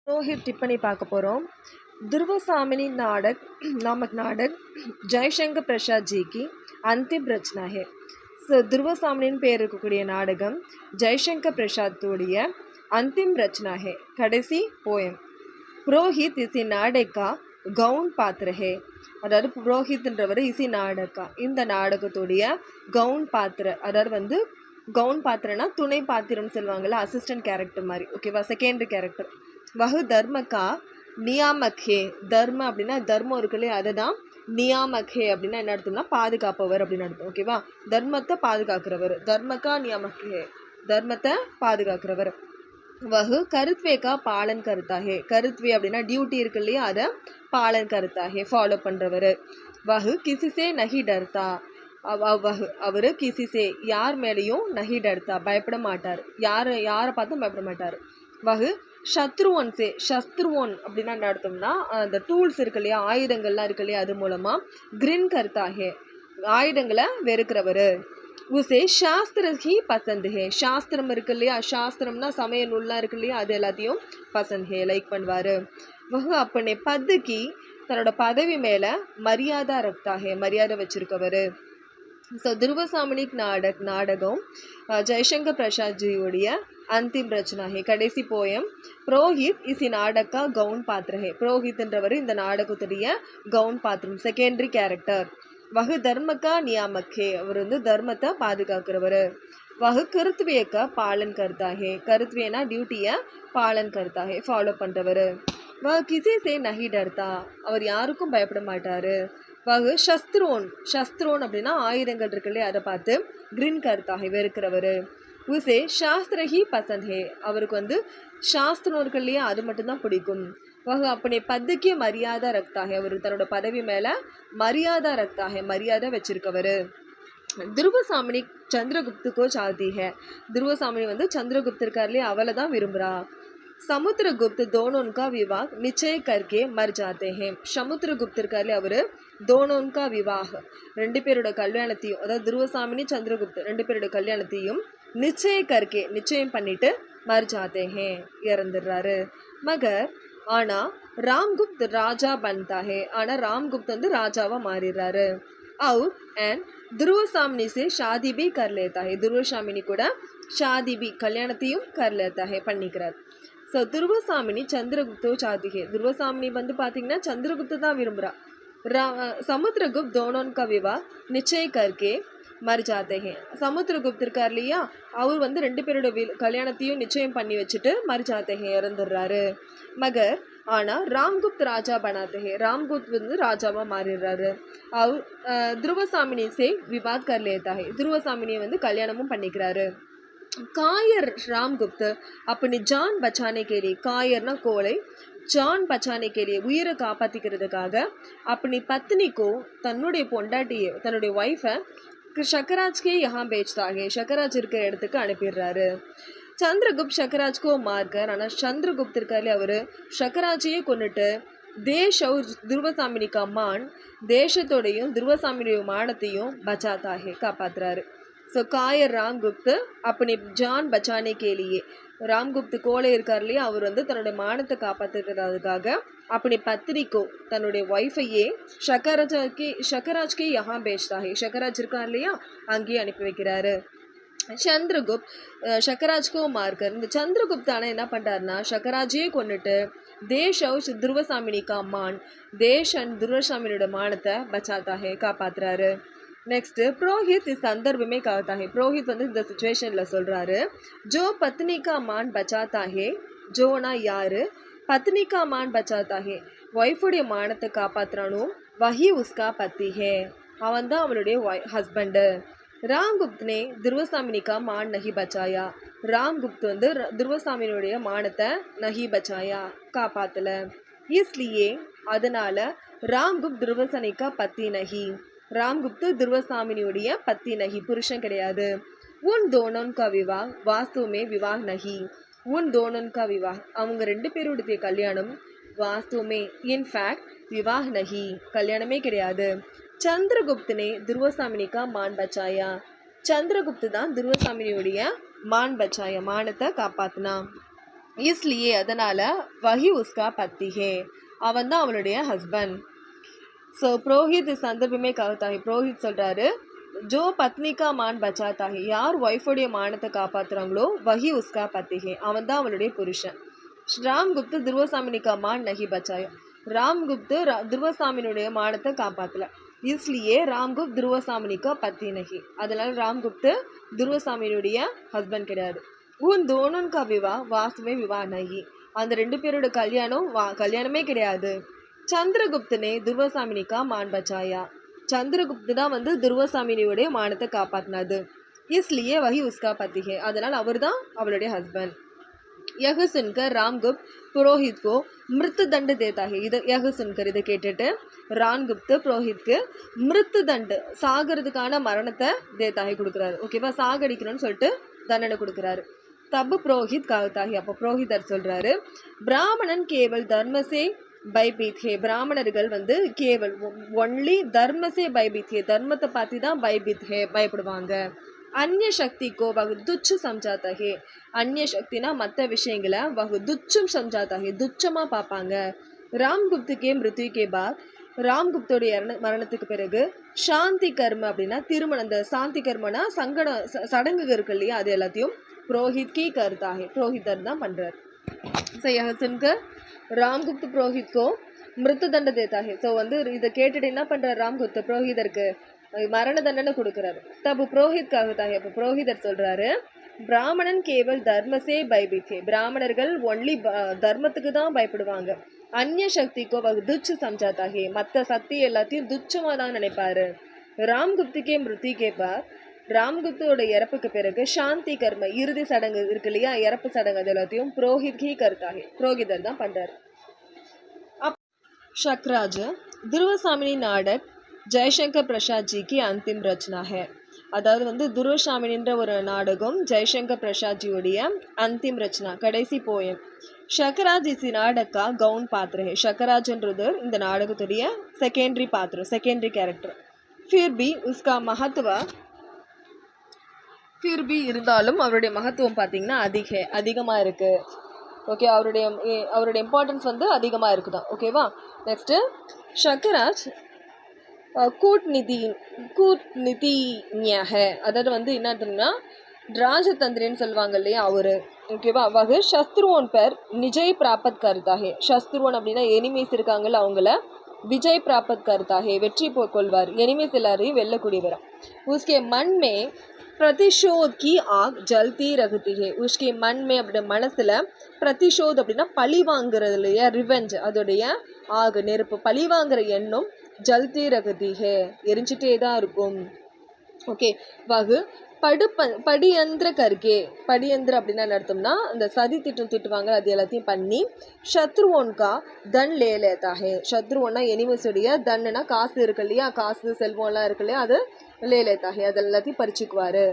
रोहित टिप्पणी பார்க்க போகிறோம். ध्रुवसामिनी नाटक नामक नाटक जयशंकर प्रसाद जी की अंतिम रचना है. ध्रुवसामिनी பேர் இருக்கக்கூடிய நாடகம் ஜெய்சங்கர் பிரசாத் உடைய अंतिम रचना है. கடைசி போயம். புரோஹித் இசி நாடகா கவுன் பாத்திர ஹே. அதாவது புரோஹித்ன்றவர் இசி நாடகா இந்த நாடகத்துடைய கவுன் பாத்திர, அதாவது கவுன் பாத்திரனா துணை பாத்திரம்னு சொல்லுவாங்கள்ல, அசிஸ்டன்ட் கேரக்டர் மாதிரி. ஓகேவா, செகண்டரி கேரக்டர். வஹு தர்மக்கா நியாமக் ஹே. தர்ம அப்படின்னா தர்மம் இருக்குல்லையே, அதை தான் நியாமக் ஹே அப்படின்னா என்ன அர்த்தம்னா பாதுகாப்பவர் அப்படின்னு அர்த்தம். ஓகேவா, தர்மத்தை பாதுகாக்கிறவர். தர்மக்கா நியாமக் ஹே, தர்மத்தை பாதுகாக்கிறவர். வஹு கருத்வேக்கா பாலன் கருத்தா ஹே. கருத்வே அப்படின்னா டியூட்டி இருக்கு இல்லையா, அதை பாலன் கருத்தா ஹே, ஃபாலோ பண்ணுறவர். வஹு கிசிசே நஹி டர்த்தா. வஹு அவர் கிசிசே யார் மேலேயும் நஹி டர்த்தா பயப்பட மாட்டார். யாரை பார்த்தும் பயப்பட மாட்டார். வஹு சத்ருவன் சே. சத்ருவன் அப்படின்னா என்ன அர்த்தம்னா அந்த டூல்ஸ் இருக்கு இல்லையா, ஆயுதங்கள்லாம் இருக்கு இல்லையா, அது மூலமாக கிரின் கர்த்தா ஹே, ஆயுதங்களை வெறுக்கிறவர். உசே சாஸ்திர ஹி பசந்த் ஹே. சாஸ்திரம் இருக்கு இல்லையா, சாஸ்திரம்னா சமய நூல்லாம் இருக்கு இல்லையா, அது எல்லாத்தையும் பசந்த் ஹே, லைக் பண்ணுவார். வஹு அப்பனே பத்துக்கு தன்னோட பதவி மேலே மரியாதை ரக்தா ஹே, மரியாதை வச்சிருக்கவர். ஸோ ध्रुवसामिनी நாடகம் ஜெய்சங்கர் பிரசாத் ஜியோடைய अंतिम रचना है, கடைசி போயம். புரோஹித் இசி நாடகா கவுன் பாத்திர ஹே. புரோஹித்ன்றவர் இந்த நாடகத்துடைய கவுன் பாத்திரம், செகண்டரி கேரக்டர். வஹு தர்மக்கா நியாமக் ஹே. அவர் தர்மத்தை பாதுகாக்கிறவர். வஹு கருத்வேக்கா பாலன் கர்த்தா ஹே. கருத்வேனா டியூட்டியை பாலன் கர்த்தா ஹே, ஃபாலோ பண்ணுறவர். வஹு கிசி சே நஹி டர்த்தா. அவர் யாருக்கும் பயப்பட மாட்டார். வஹு சஸ்திரோன். சஸ்திரோன் அப்படின்னா ஆயுதங்கள் இருக்கு இல்லையா, அதை பார்த்து கிரின் கர்த்தாக வெறுக்கிறவர். உசே சாஸ்திரஹி பசந்த் ஹே. அவருக்கு சாஸ்திரம் இருக்கு இல்லையா, அது மட்டும்தான் பிடிக்கும். வஹு அப்பனே பத்துக்கே மரியாதை ரக்தாக. அவர் தன்னோட பதவி மேலே மரியாதை ரக்தாக, மரியாதை வச்சிருக்கவர். ध्रुवसामिनी சந்திரகுப்துக்கோ சாதி ஹே. ध्रुवसामिनी சந்திரகுப்து இருக்கார் இல்லையா, அவளை தான் விரும்புகிறா. समुद्रगुप्त दोनों का विवाह निश्चय करके मर जाते हैं. समुद्रगुप्त இருக்காரு, அவர் दोनों का विवाह ரெண்டு பேரோட கல்யாணத்தையும், அதாவது ध्रुवसामिनी சந்திரகுப்த் ரெண்டு பேரோட கல்யாணத்தையும் நிச்சய கர்க்கே நிச்சயம் பண்ணிட்டு மர் ஜாத்தே ஹே, இறந்துடுறாரு. மகர் ஆனால் ராம்குப்த் ராஜா பன்தா ஹே. ஆனால் ராம்குப்த் ராஜாவாக மாறிடுறாரு. और एंड ध्रुवसामिनी से शादी भी कर लेता है. ध्रुवसामिनी கூட शादी भी கல்யாணத்தையும் कर लेता है, பண்ணிக்கிறார். ஸோ ध्रुवसामिनी சந்திரகுப்தோ சாதி ஹே. ध्रुवसामिनी பார்த்தீங்கன்னா சந்திரகுப்து தான் விரும்புகிறா. समुद्रगुप्त दोनों का विवाह निश्चय करके मर जाते हैं. समुद्रगुप्त இருக்கார் இல்லையா, அவர் ரெண்டு பேரோட கல்யாணத்தையும் நிச்சயம் பண்ணி வச்சுட்டு மர் ஜாத்தே ஹே, இறந்துடுறாரு. மகர் ஆனால் ராம்குப்த் ராஜா பனாத்தே ஹே. ராம்குப்த் ராஜாவாக மாறிடுறாரு. அவர் ध्रुवसामिनी से विवाह कर लेता है. ध्रुवसामिनी கல்யாணமும் பண்ணிக்கிறாரு. कायर रामगुप्त अपनी जान बचाने के लिए, कायरना कोले, जान बचाने के लिए உயிரை காப்பாற்றிக்கிறதுக்காக अपनी पत्नी को தன்னுடைய பொண்டாட்டியை தன்னுடைய ஒய்ஃபை शकराज के यहाँ बेचता है. शकराज இருக்கிற இடத்துக்கு அனுப்பிடுறாரு. சந்திரகுப்த் शकराज को मारकर, ஆனால் சந்திரகுப்த் இருக்காரு அவர் शकराஜையே கொண்டுட்டு देश और ध्रुवसामिनी का मान, தேசத்தோடையும் ध्रुवसामिनी மானத்தையும் बचाता है, காப்பாற்றுறாரு. ஸோ காயர் ராம்குப்த் அப்படி ஜான் பச்சானே கேலியே, ராம்குப்த் கோலை இருக்கார் இல்லையா, அவர் தன்னுடைய மானத்தை காப்பாற்றுறதுக்காக அப்படி பத்திரிக்கோ தன்னுடைய ஒய்ஃபையே ஷக்கராஜ்கே யஹா பேச்தா ஹே. ஷக்கராஜ் இருக்கார் இல்லையா, அங்கேயே அனுப்பி வைக்கிறாரு. சந்திரகுப்த் ஷக்கராஜ்கோ மார்க்கர். இந்த சந்திரகுப்த் ஆனால் என்ன பண்ணுறாருனா ஷக்கராஜையே கொண்டுட்டு தேஷ் ध्रुवसामिनी का मान, தேஷ் அண்ட் ध्रुवसामिनीயோட மானத்தை பச்சாத்தா ஹே, காப்பாற்றுறாரு. नेक्स्ट पुरोहित इस संदर्भ में कहता है. पुरोहित இந்த सिचुएशनिல் சொல்கிறாரு, जो पत्नी का मान बचाता है, जोना यार पत्नी का मान बचाता है, ஒய்ஃபுடைய மானத்தை காப்பாற்றுறானோ वही उसका पति है, அவன் தான் அவளுடைய ஹஸ்பண்டு. रामगुप्त ने ध्रुवसामिनी का मान नहीं बचाया. ராம்குப்த் ध्रुवसामिनीயோடைய மானத்தை नहीं बचाया, காப்பாற்றல. इसलिए அதனால் ராம்குப்த் ध्रुवसामिनी का पति नहीं. ராம்குப்த் ध्रुवसामिनीयोடைய பத்தி நஹி, புருஷன் கிடையாது. உன் தோனோன் கா விவாஹ் வாஸ்துவமே விவாஹ் நஹி. உன் தோனோன் கா விவாஹ் அவங்க ரெண்டு பேருடைய கல்யாணம் வாஸ்துவமே இன்ஃபேக்ட் விவாஹ் நஹி, கல்யாணமே கிடையாது. சந்திரகுப்தனே ध्रुवसामिनी का मान बचाया. சந்திரகுப்து தான் ध्रुवसामिनीயோடைய मान बचाया, மானத்தை காப்பாற்றினா. इसलिए அதனால वही उसका पति है அவன் தான் அவளுடைய ஹஸ்பண்ட். ஸோ புரோஹித் சந்தர்ப்பமே கவுத்தாகி புரோஹித் சொல்கிறாரு, ஜோ பத்னிகா மான் பச்சாத்தாகி, யார் ஒய்ஃபுடைய மானத்தை காப்பாற்றுறாங்களோ வஹி உஸ்கா பத்திகே அவன் தான் அவளுடைய புருஷன். ராம்குப்து துருவசாமினிகா மான் நகி பச்சாயோ, ராம்குப்து துருவசாமினுடைய மானத்தை காப்பாற்றல. இஸ்லியே ராம்குப்த் துருவசாமினிகா பத்தி நகி, அதனால ராம்குப்து துருவசாமினுடைய ஹஸ்பண்ட் கிடையாது. உன் தோனன் கா விவா வாஸ்துவே விவா நகி, அந்த ரெண்டு பேரோட கல்யாணமே கிடையாது. சந்திரகுப்தனே துர்வசாமினிக்கா மான் பச்சாயா, சந்திரகுப்து தான் வந்து துர்வசாமினியுடைய மானத்தை காப்பாற்றினது. இஸ்லியே வஹி உஸ்கா பத்திகே, அதனால் அவர் தான் அவளுடைய ஹஸ்பண்ட். யஹ் சுன்கர் ராம்குப்த் புரோஹித் கோ மிருத்து தண்டு தேத்தாகி, யஹ் சுன்கர் இதை கேட்டுட்டு ராம்குப்து புரோஹித்க்கு மிருத்து தண்டு சாகிறதுக்கான மரணத்தை தேத்தாகி கொடுக்குறாரு. ஓகேவா, சாகடிக்கணும்னு சொல்லிட்டு தண்டனை கொடுக்குறாரு. தப்பு புரோஹித் காகத்தாகி, அப்போ புரோஹிதர் சொல்கிறாரு, பிராமணன் கேவல் தர்மசே பைபீத் ஹே, பிராமணர்கள் வந்து கேவல் ஒன்லி தர்மசே பைபீத் ஹே, தர்மத்தை பார்த்து தான் பைபீத் ஹே பயப்படுவாங்க. அந்நிய சக்திக்கோ வகு துச்சு சம்ஜாத்தா ஹே, அந்நிய சக்தினா மற்ற விஷயங்களை வகு துச்சம் சம்ஜாத்தா ஹே, துச்சமாக பார்ப்பாங்க. ராம்குப்துக்கே மிருத்யுக்கே பாத், ராம்குப்தோடைய மரணத்துக்கு பிறகு சாந்தி கர்ம அப்படின்னா திருமணம், அந்த சாந்தி கர்மனா சடங்குகள் இருக்கு இல்லையா, அது எல்லாத்தையும் புரோஹித் கி கருத்தாகே, புரோஹிதர் தான் பண்ணுறார். ஸோ யஹ் சுன்கர் ராம்குப்த் புரோஹித்கோ மிருத்து தண்டை தேத்தாகே, ஸோ வந்து இதை கேட்டுட்டு என்ன பண்ணுறார் ராம்குப்த் புரோஹிதருக்கு மரண தண்டனை கொடுக்குறாரு. தப்பு புரோஹித் காகத்தாகே, அப்போ புரோஹிதர் சொல்கிறாரு, பிராமணன் கேவல் தர்மசே பைபித்தே, பிராமணர்கள் ஒன்லி தர்மத்துக்கு தான் பயப்படுவாங்க. அந்நிய சக்திக்கோ துச்சு சம்ஜாத்தாகே, மற்ற சக்தி எல்லாத்தையும் துச்சமாக தான் நினைப்பாரு. ராம்குப்துக்கே மிருத்திகே பாத், ராம்குப்தோட இறப்புக்கு பிறகு சாந்தி கர்ம இறுதி சடங்கு இருக்கு இல்லையா, இறப்பு சடங்கு, அது எல்லாத்தையும் புரோஹித் கி கருத்தாகி, புரோஹிதர் தான் பண்ணுறாரு. शकराज துருவசாமினி நாடக் ஜெய்சங்கர் பிரசாத் ஜிக்கு அந்திம் ரச்சனா ஹே, அதாவது வந்து துருவசாமினின்ற ஒரு நாடகம் ஜெய்சங்கர் பிரசாத் ஜியோடைய அந்திம் ரச்சனா, கடைசி போயம். ஷக்கராஜ் இஸ் நாடகா கவுன் பாத்திர ஹே, ஷக்கராஜ்ன்றது இந்த நாடகத்துடைய செகண்டரி பாத்திரம், செகண்டரி கேரக்டர். ஃபிர் பி உஸ்கா மகத்துவ, ஃபிர் பி இருந்தாலும் அவருடைய மகத்துவம் பார்த்திங்கன்னா அதிகமாக இருக்குது. ஓகே, அவருடைய இம்பார்ட்டன்ஸ் வந்து அதிகமாக இருக்குதான். ஓகேவா, நெக்ஸ்ட்டு ஷக்கராஜ் கூட்நிதிஞக, அதாவது வந்து என்ன அர்த்தம்னா ராஜதந்திரின்னு சொல்லுவாங்க இல்லையா அவர். ஓகேவா, வகு சத்ருவோன் பேர் நிஜய் பிராபத் கருத்தாகே, சத்ருவோன் அப்படின்னா எனிமீஸ் இருக்காங்கல்ல அவங்கள விஜய் பிராபத் கருத்தாகே வெற்றி கொள்வார், எனிமீஸ் எல்லாரையும் வெல்லக்கூடியவர். உஸ்கே மண் மே பிரதிஷோத் கி ஆக் ஜல்தி ரகுதி ஹே, உஷ்கே மண் மே அப்படின்ற மனசில் பிரதிஷோத் அப்படின்னா பழி வாங்குறது இல்லையா, ரிவெஞ்ச், அதோடைய ஆகு நெருப்பு, பழி வாங்குற எண்ணம் ஜல்தி ரகுதி ஹே எரிஞ்சிட்டே தான் இருக்கும். ஓகே, வகு படியந்திர கருகே, படியந்திர அப்படின்னா என்ன அர்த்தம்னா அந்த சதி திட்டுவாங்க, அது எல்லாத்தையும் பண்ணி சத்ருவோன்கா தன் லேலேத்தாகே, சத்ருவோன்னா எனிமஸுடைய தன்னுனா காசு இருக்கு இல்லையா, காசு செல்வம்லாம் இருக்கு இல்லையா, அது லேலேத்தாகே அது எல்லாத்தையும் பறிச்சுக்குவார்.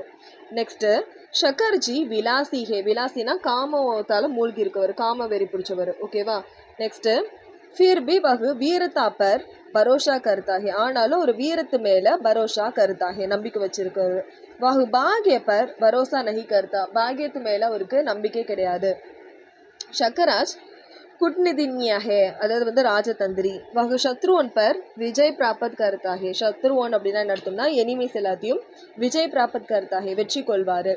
நெக்ஸ்ட்டு ஷக்கர்ஜி விலாசி ஹே, விலாசினா காமத்தால் மூழ்கி இருக்கவர், காம வெறி பிடிச்சவர். ஓகேவா, நெக்ஸ்ட்டு ஃபிர் பி வகு வீரத்தா பர் பரோஷா கருத்தாகே, ஆனாலும் ஒரு வீரத்து மேலே பரோஷா கருத்தாகே நம்பிக்கை வச்சிருக்காரு. வகு பாகிய பர் பரோசா நகி கருத்தா, பாகியத்து மேலே அவருக்கு நம்பிக்கை கிடையாது. ஷக்கராஜ் குட்நிதின்யாகே, அதாவது வந்து ராஜதந்திரி. வகு சத்ருவன் பர் விஜய் பிராபத் கருத்தாகே, சத்ருவன் அப்படின்னா என்ன அர்த்தம்னா எனிமீஸ் எல்லாத்தையும் விஜய் பிராபத் கருத்தாகே வெற்றி கொள்வார்.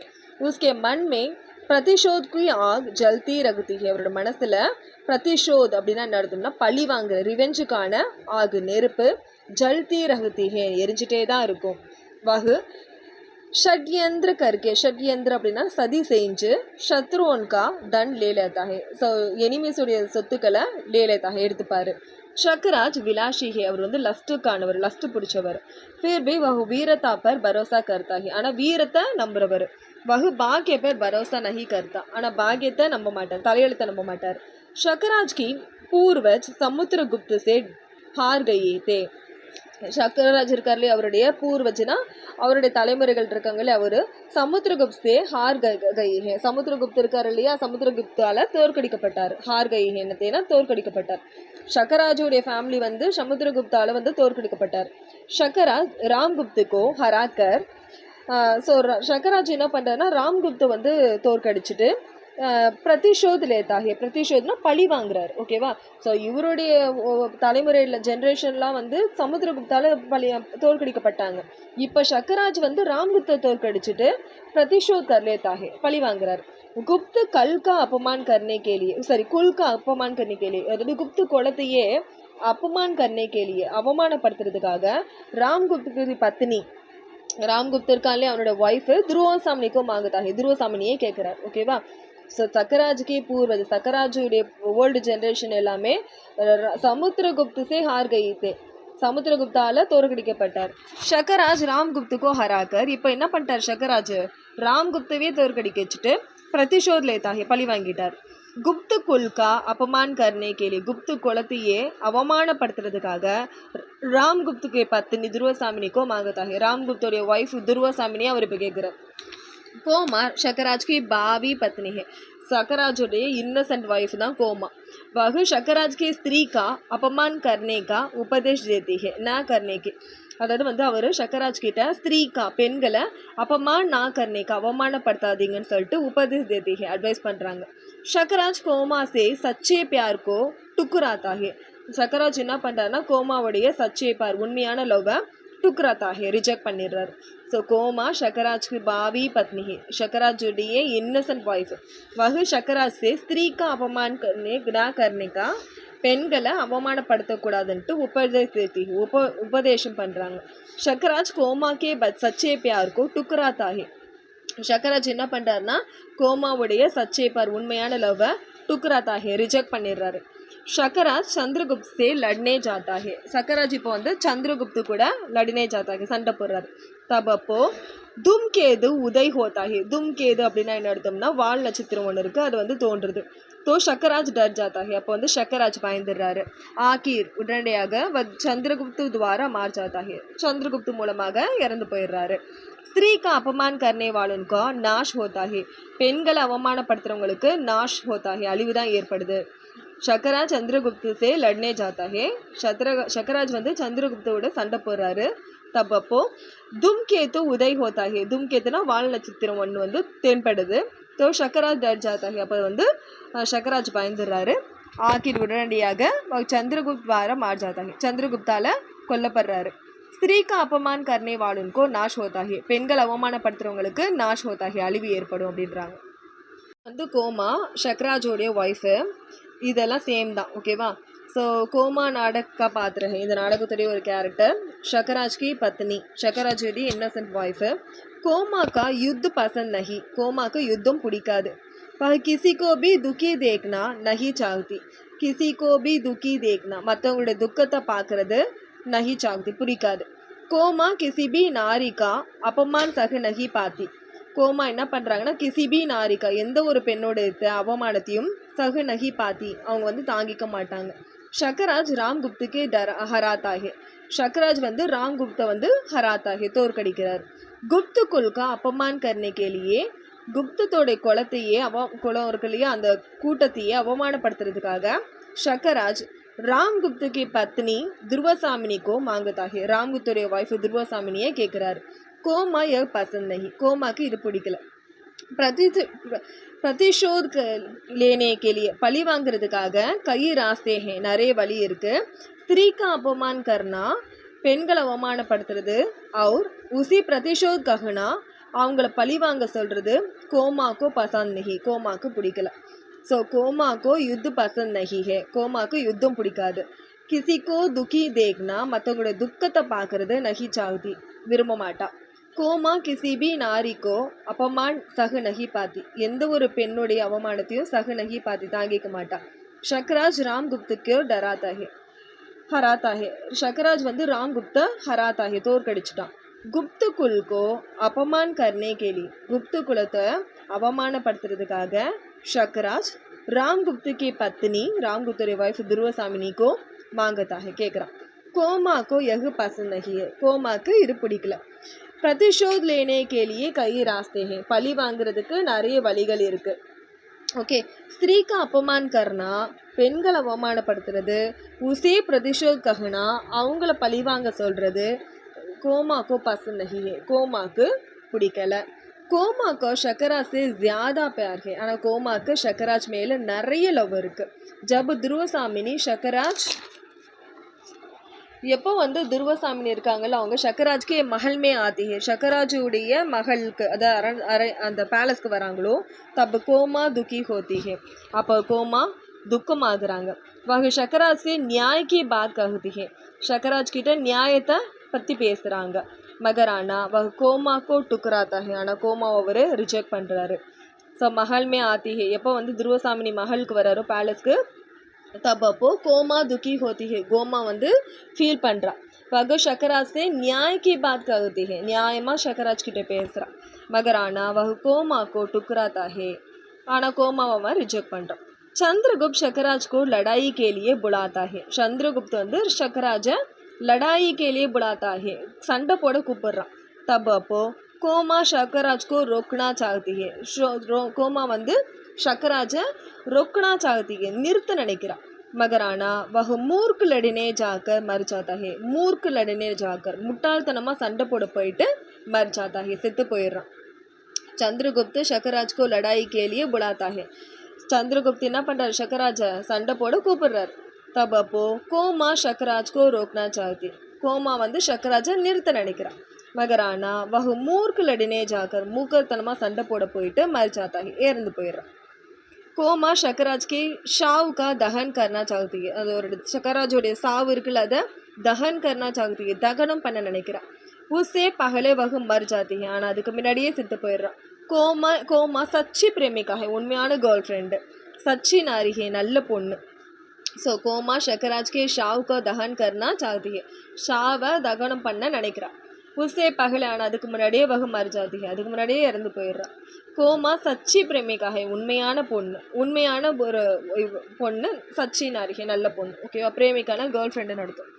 உஸ்கே மண்மே பிரதிஷோத்கு ஆக் ஜல்தி ரகுதிகே, அவரோட மனசில் பிரதிஷோத் அப்படின்னா என்ன அர்த்தம்னா பழி வாங்குற ரிவெஞ்சுக்கான ஆகு நெருப்பு ஜல்தி ரகுதிகே எரிஞ்சிட்டே தான் இருக்கும். வகு ஷட்யந்திர கருக்கே, ஷட்யந்திர அப்படின்னா சதி செஞ்சு சத்ருவன்கா தன் லேலேத்தாகே, ஸோ எனிமீஸுடைய சொத்துக்களை லேலேத்தாகே எடுத்துப்பார். ஷக்கராஜ் விலாஷிஹே, அவர் வந்து லஸ்ட்டுக்கானவர், லஸ்ட்டு பிடிச்சவர். ஃபிர் பி வகு வீரத்தா பர் பரோசா கருத்தாகி, ஆனால் வீரத்தை நம்புறவர். வகு பாகிய பேர் பரோசா நகி கருத்தா, ஆனால் பாகியத்தை நம்ப மாட்டார், தலையெழுத்தை நம்ப மாட்டார். ஷக்கராஜ் கி பூர்வஜ் சமுத்திரகுப்து சே ஹார் கயே தே, சக்கரராஜ் இருக்கார்லே அவருடைய பூர்வஜனா அவருடைய தலைமுறைகள் இருக்காங்களே அவர் சமுத்திரகுப்தே ஹார் கைஹே, சமுத்திரகுப்து இருக்கார் இல்லையா, சமுத்திரகுப்தால தோற்கடிக்கப்பட்டார். ஹார் கைஹே என்னத்தேனா தோற்கடிக்கப்பட்டார். ஷக்கராஜுடைய ஃபேமிலி வந்து சமுத்திரகுப்தால வந்து தோற்கடிக்கப்பட்டார். ஷக்கராஜ் ராம்குப்துக்கோ ஹராக்கர், ஸோ ஷக்கராஜ் என்ன பண்ணுறாருன்னா ராம்குப்தை வந்து தோற்கடிச்சிட்டு பிரதிஷோத் லேத்தா ஹே. பிரதிஷோத்னா பழி வாங்குறாரு. ஓகேவா? ஸோ இவருடைய தலைமுறையில் ஜென்ரேஷன்லாம் வந்து சமுத்திரகுப்தால தோற்கடிக்கப்பட்டாங்க. இப்போ சக்கராஜ் வந்து ராம்குப்தை தோற்கடிச்சிட்டு प्रतिशोध कर लेता है, पली वांग रहा है। गुप्त कल का अपमान करने के लिए, सॉरी कुल का अपमान करने के लिए, अதாவது गुप्त குலத்தையே अपमान करने के लिए அவமானப்படுத்துறதுக்காக ராம்குப்துக்கு பத்னி ராம்குப்த் இருக்காலே அவனோட ஒய்ஃப் துருவசாமினி को मांगता है, துருவசாமினியே கேட்குறார். ஓகேவா? ஸோ சக்கராஜ்கே பூர்வ சக்கராஜுடைய ஓல்டு ஜென்ரேஷன் எல்லாமே சமுத்திரகுப்து से हार गई थे, சமுத்திரகுப்தால தோற்கடிக்கப்பட்டார். ஷக்கராஜ் ராம்குப்துக்கோ ஹராக்கர் இப்போ என்ன பண்ணிட்டார்? ஷக்கராஜ் ராம்குப்தவே தோற்கடிக்க வச்சுட்டு பிரதிஷோத் லேத்தா ஹே, பழி வாங்கிட்டார். गुप्त कुल का अपमान करने के लिए, गुप्त कुलத்தையே அவமானப்படுத்துறதுக்காக ராம்குப்து के पत्नी துருவசாமினி को मांगता है. ராம்குப்தோடைய ஒய்ஃப் துருவசாமினி அவர் இப்போ கேட்குறார். கோமா ஷக்கராஜ் की भावी पत्नी है. शकराजुடைய இன்னசென்ட் वाइफ தான் கோமா. वह शकराज की स्त्री का अपमान करने का उपदेश देती है, ना करने की. அதாவது வந்து அவர் ஷக்கராஜ் கிட்ட ஸ்திரீக்கா பெண்களை அப்பமான் ना करने का அவமானப்படுத்தாதீங்கன்னு சொல்லிட்டு உபதேஷ் தேதி है, அட்வைஸ் பண்ணுறாங்க. ஷக்கராஜ் கோமா से सच्चे प्यार को टुकराता है. ஷக்கராஜ் என்ன பண்ணுறாருன்னா கோமாவுடைய சச்சே प्यार உண்மையான லவ்வை टुकराता है, रिजेक्ट பண்ணிடுறாரு. ஸோ கோமா ஷக்கராஜ் की भावी पत्नी है, ஷக்கராஜுடைய இன்னசென்ட் वाइफ. वह शकराज से स्त्री का अपमान ना करने का, பெண்களை அவமானப்படுத்தக்கூடாதுன்ட்டு உபதேசம் பண்ணுறாங்க. ஷக்கராஜ் கோமாக்கே சச்சே பியார்க்கோ டுக்கராத்தா ஹே. ஷக்கராஜ் என்ன பண்ணுறாருன்னா கோமாவுடைய சச்சே பார் உண்மையான லவ்வை டுக்கராத்தா ஹே, ரிஜெக்ட் பண்ணிடுறாரு. ஷக்கராஜ் சந்திரகுப்த் சே லட்னே ஜாத்தா ஹே. ஷக்கராஜ் இப்போ வந்து சந்திரகுப்து கூட லட்னே ஜாத்தா ஹே, சண்டை போடுறாரு. தப்பப்போ தும்கேது உதய் ஹோத்தா ஹே. தும்கேது அப்படின்னா என்ன அர்த்தம்னா வால் நட்சத்திரம் ஒன்று இருக்குது, அது வந்து தோன்றுறது. तो शकराज डर जाता है, அப்போ வந்து ஷக்கராஜ் பயந்துடுறாரு. ஆக்கீர் உடனடியாக சந்திரகுப்து துவாரா மார் जाता है, சந்திரகுப்து மூலமாக இறந்து போயிடுறாரு. ஸ்திரீ का अपमान करने वालों का नाश होता है. பெண்களை அவமானப்படுத்துறவங்களுக்கு நாஷ் होता है, அழிவு தான் ஏற்படுது. ஷக்கராஜ் சந்திரகுப்து சே லட்னே ஜாத்தா ஹே. ஷக்கராஜ் வந்து சந்திரகுப்தோட சண்டை போடுறாரு. தப்பப்போ தும்கேத்து உதய் ஹோத்தா ஹே. தும்கேத்துனா வால் நட்சத்திரம் ஒன்று வந்து தென்படுது. तो ஷக்கராஜ் डर जाता है, அப்போ வந்து ஷக்கராஜ் பயந்துடுறாரு. ஆக்கிர் உடனடியாக சந்திரகுப்த் வாரம் மார் जाता है, சந்திரகுப்தால கொல்லப்படுறாரு. ஸ்திரீ का अपमान करने वालों को नाश होता है. பெண்கள் அவமானப்படுத்துறவங்களுக்கு நாஷ் होता है, அழிவு ஏற்படும் அப்படின்றாங்க. வந்து கோமா ஷக்கராஜோடைய ஒய்ஃபு, இதெல்லாம் சேம் தான். ஓகேவா? ஸோ கோமா நாடக பாத்திர, இந்த நாடகத்துடைய ஒரு கேரக்டர் ஷக்கராஜ் की पत्नी, ஷக்கராஜுடைய இன்னசென்ட் ஒய்ஃபு. கோமா का युद्ध पसंद नहीं, கோமாக்கு யுத்தம் பிடிக்காது. किसी को भी दुखी देखना नहीं चाहती, किसी को भी दुखी देखना, மற்றவங்களுடைய துக்கத்தை பார்க்கறது नहीं चाहती, பிடிக்காது. கோமா किसी भी नारी का अपमान सह नहीं पाती. கோமா என்ன பண்ணுறாங்கன்னா கிசி பி நாரிகா, எந்த ஒரு பெண்ணோட அவமானத்தையும் சகு நகி பாத்தி, அவங்க வந்து தாங்கிக்க மாட்டாங்க. ஷக்கராஜ் ராம்குப்துக்கே ஹராத்தா ஹே. ஷக்கராஜ் வந்து ராம்குப்தை வந்து ஹராத்தா ஹே, தோற்கடிக்கிறார். குப்து குல்கா अपमान करने के लिए, குப்தத்தோடைய குலத்தையே குலம் இருக்கு இல்லையா, அந்த கூட்டத்தையே அவமானப்படுத்துறதுக்காக ஷக்கராஜ் ராம்குப்து की पत्नी துருவசாமினி को मांगता है. ராம்குப்தோடைய ஒய்ஃப் துருவசாமினியே கேட்குறாரு. கோமா ய பசந்த் நஹி, கோமாக்கு இது பிடிக்கல. प्रतिशोध लेने के लिए, பழி வாங்கிறதுக்காக கई रास्ते हैं, நிறைய வழி இருக்குது. ஸ்திரீ का अपमान करना, பெண்களை அவமானப்படுத்துறது. அவர் உசி प्रतिशोध कहना, அவங்கள பழி வாங்க சொல்கிறது. கோமாக்கோ பசந்த் நஹி, கோமாக்கு பிடிக்கல. ஸோ கோமாக்கோ யுத்த பசந்த் நஹி ஹே, கோமாக்கு யுத்தம் பிடிக்காது. கிசிக்கோ துக்கி தேக்னா, மற்றவங்களோட துக்கத்தை பார்க்கறது நஹி சாகுதி, விரும்ப மாட்டா. கோமா கிசி பி நாரிக்கோ அப்பமான் சகு நகி பாத்தி, எந்த ஒரு பெண்ணுடைய அவமானத்தையும் சகு நகி பாத்தி, தாங்கிக்க மாட்டா. ஷக்கராஜ் ராம்குப்துக்கு டராத்தா ஹே, ஹராத்தா ஹே. ஷக்கராஜ் வந்து ராம்குப்த ஹராத்தா ஹே, தோற்கடிச்சிட்டான். குப்து குல்கோ अपमान करने के लिए, குப்து குலத்தை அவமானப்படுத்துறதுக்காக ஷக்கராஜ் ராம்குப்து की पत्नी, ராம்குப்தோடைய ஒய்ஃப் துருவசாமினிக்கோ மாங்கத்தா ஹே, கேட்குறான். கோமாக்கோ யகு பசந்த் நஹி ஹே, கோமாக்கு இது பிடிக்கல. प्रतिशोध लेने के लिए कई रास्ते हैं, பழி வாங்குறதுக்கு நிறைய வழிகள் இருக்குது. ஓகே, ஸ்திரீ का अपमान करना, பெண்களை அவமானப்படுத்துறது. உசே प्रतिशोध कहना, அவங்கள பழி வாங்க சொல்கிறது. கோமாக்கோ பசந்த் நஹி ஹே, கோமாக்கு பிடிக்கல. கோமா को शकरा से ज्यादा प्यार है. ஆனால் கோமாக்கு शकराज மேல நிறைய லவ் இருக்கு. जब துருவசாமினி शकराज எப்போ வந்து துருவசாமினி இருக்காங்கல்ல அவங்க शकराज்க்கு महल में आती है. शकराஜுடைய மகளுக்கு அதாவது அந்த பேலஸ்க்கு வராங்களோ தब கோமா दुखी होती है. அப்போ கோமா துக்கமாகறாங்க. वह शकराज से न्याय की बात कहती है. शकराज கிட்ட நியாயத்தை பத்தி பேசுறாங்க. मगर आना वह कोमा को टुकराता है. ஆனால் கோமாவை அவர் ரிஜெக்ட் பண்ணுறாரு. ஸோ மஹல் மே ஆத்தி ஹே எப்போ வந்து துருவசாமினி மஹலுக்கு வராரோ பேலஸ்க்கு तब அப்போ கோமா दुखी होती है. கோமா வந்து ஃபீல் பண்ணுறா. वह शकराज से न्याय की बात कहती है. நியாயமாக शकराज கிட்ட பேசுகிறா. मगर आना वह कोमा को टुकराता है. ஆனால் கோமாவை அவன் ரிஜெக்ட் பண்ணுறான். चंद्रगुप्त शकराज को लड़ाई के लिए बुलाता है. चंद्रगुप्त வந்து शकराஜை लड़ाई के लिए बुलाता है. சண்டை போட கூப்பிடுறான். तब அப்போ கோமா शकराज को रोकना चाहती है. கோமா வந்து शकराஜை रोकना चाहती है நிறுத்த நினைக்கிறா. मगर आना वह मूर्ख लड़ने जाकर मर जाता है. मूर्ख लड़ने जाकर முட்டாள்தனமாக சண்டை போட போயிட்டு मर जाता है செத்து போயிடுறான். चंद्रगुप्त शकराज को लड़ाई के लिए बुलाता है. चंद्रगुप्त என்ன பண்ணுறாரு शकराஜை சண்டை போட கூப்பிடுறாரு. तब அப்போ கோமா शकराज को रोकना चाहती. கோமா வந்து शकराஜை நிறுத்த நினைக்கிறான். मगर आना वह मूर्ख लड़ने जाकर மூக்கத்தனமாக சண்டை போட போயிட்டு मर जाता है இறந்து போயிடுறான். கோமா शकराज की शाव का दहन करना चाहती है. அது ஒரு शकराजோடைய சாவு இருக்குல்ல அதை दहन करना चाहती है தகனம் பண்ண நினைக்கிறான். उससे पहले वह मर जाती है. ஆனால் அதுக்கு முன்னாடியே செத்து போயிடுறான். கோமா சச்சி பிரேமிகா है. உண்மையான கேர்ள் ஃப்ரெண்டு. சச்சி नारी है நல்ல பொண்ணு. ஸோ கோமா शकराज के शाव को दहन करना चाहती है. ஷாவை தகனம் பண்ண நினைக்கிறா. உஸ்ஸே பகலே ஆனால் அதுக்கு முன்னாடியே वह मर जाती है. அதுக்கு முன்னாடியே இறந்து போயிடுறான். கோமா சச்சி பிரேமிகா है. உண்மையான பொண்ணு. உண்மையான ஒரு பொண்ணு சச்சி नारी है நல்ல பொண்ணு. ஓகேவா? பிரேமிக்கான கேர்ள் ஃப்ரெண்டுன்னு அர்த்தம்.